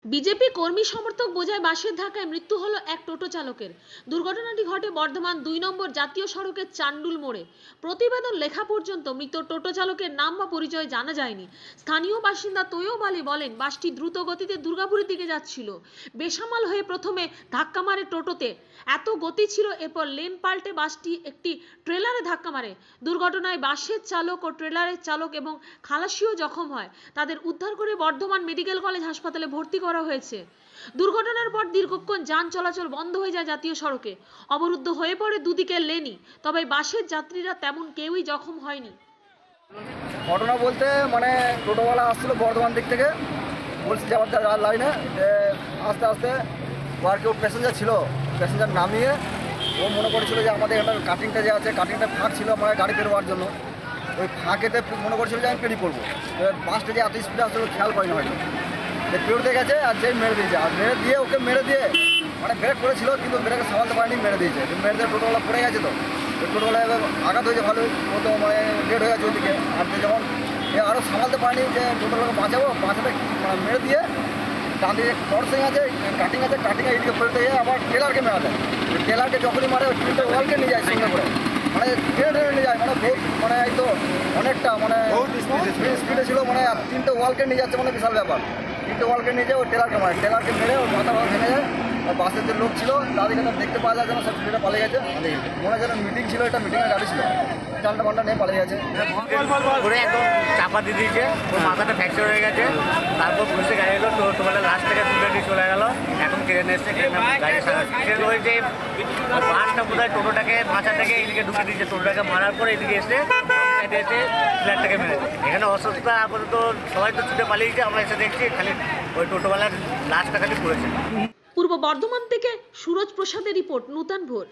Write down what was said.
BJP কর্মী সমর্থক বোঝায় বাসের ধাক্কায় মৃত্যু হলো এক টোটো চালকের। দুর্ঘটনাটি ঘটে বর্ধমান 2 নম্বর জাতীয় সড়কের চান্ডুল মোড়ে। প্রতিবেদন লেখা পর্যন্ত মৃত টোটো চালকের নাম বা পরিচয় জানা যায়নি। স্থানীয় বাসিন্দা তৈয়ব আলী বলেন, বাসটি দ্রুত গতিতে দুর্গাপুরের দিকে যাচ্ছিল। বেসামাল হয়ে প্রথমে ধাক্কা মারে টোটোতে, এত গতি ছিল, এরপর লেন পাল্টে বাসটি একটি ট্রেলারে ধাক্কা মারে। দুর্ঘটনায় বাসের চালক ও ট্রেলারের চালক এবং খালাসিও জখম হয়। তাদের উদ্ধার করে বর্ধমান মেডিকেল কলেজ হাসপাতালে ভর্তি করা হয়েছে। দুর্ঘটনার পর দীর্ঘক্ষণ যান চলাচল বন্ধ হয়ে যায় জাতীয় সড়কে। অবরুদ্ধ হয়ে পড়ে দুদিকের লেনই। তবে বাসের যাত্রীরা তেমন কেউই জখম হয়নি। ঘটনা বলতে মানে টোটোওয়ালা আসছিল বর্ধমান দিক থেকে, বলছে যাওয়ার লাইনে যে আস্তে আস্তে আর কেউ প্যাসেঞ্জার ছিল, প্যাসেঞ্জার নামিয়ে ও মনে করেছিল যে আমাদের এখানে কাটিংটা যে আছে, কাটিংটা ফাঁক ছিল আমার গাড়ি পেরোবার জন্য। ওই ফাঁকেতে মনে করেছিল যে আমি পেরিয়ে করবো। বাসটা যে এত স্পিডে আসলে খেয়াল করেনি হয়তো, যে পেরোতে গেছে আর যেই মেরে দিয়েছে, আর মেরে দিয়ে মানে ব্রেক করেছিল কিন্তু ব্রেকে সামালতে পারেনি, মেরে দিয়েছে। মেরে দিয়ে টোটোওয়ালা পড়ে গেছে। তো ওই টোটোওয়ালা এবার আঘাত হয়েছে ভালোই, ও তো মানে ডেড হয়ে গেছে ওইদিকে। আর যখন আরও সামালতে পারেনি যে টোটোওয়ালাকে বাঁচাতে মেরে দিয়ে ডান দিকে ক্রসিং আছে, কাটিং আছে, কাটিংয়ে এইদিকে ফেলতে গিয়ে আবার টেলারকে মেরা দেয়। টেলারকে যখনই মারে ওই তিনটে ওয়ালকে নিয়ে যায় সঙ্গে করে, মানে টেনে নিয়ে যায়, মানে বহুত মানে এই তো অনেকটা মানে স্পিডে ছিল, মানে আর তিনটে ওয়ালকে নিয়ে যাচ্ছে, মানে বিশাল ব্যাপার। তিনটে ওয়ালকে নিয়ে যায় ওই টেলারকে মারে, টেলারকে মেরে ওর মাথা ভেঙে যায়। আর বাসের যে লোক ছিল তাদেরকে তো দেখতে পাওয়া যাচ্ছে না, সব স্পিডে পালিয়ে গেছে। মনে হয় যেন মিটিং ছিল, এটা মিটিংয়ের গাড়ি ছিল, চালটা পাল্টা নিয়ে পালিয়ে গেছে। করে একদম চাপা দিয়ে দিয়েছে, ওর মাথাটা ফ্র্যাকচার হয়ে গেছে। তারপর পুলিশে গাড়ি এলো, টোটোবেলা লাস্ট থেকে তুলে দিয়ে চলে গেল। এখন ট্রেনে এসছে, গাড়ি ট্রেন হয়েছে। বাসটা বোধ হয় টোটোটাকে মাথা থেকে এদিকে ঢুকে দিয়েছে, টোটোটাকে মারার পরে এদিকে এসে সাইডে এসে ফ্ল্যাটটাকে মেরে। এখানে অসুস্থতা আপাতত সবাই তো ছুটে পালিয়েছে, আমরা এসে দেখছি খালি ওই টোটোবেলার লাস্টটা খালি পড়েছে। পূর্ব বর্ধমান থেকে সুরজ প্রসাদের রিপোর্ট, নূতন ভোর।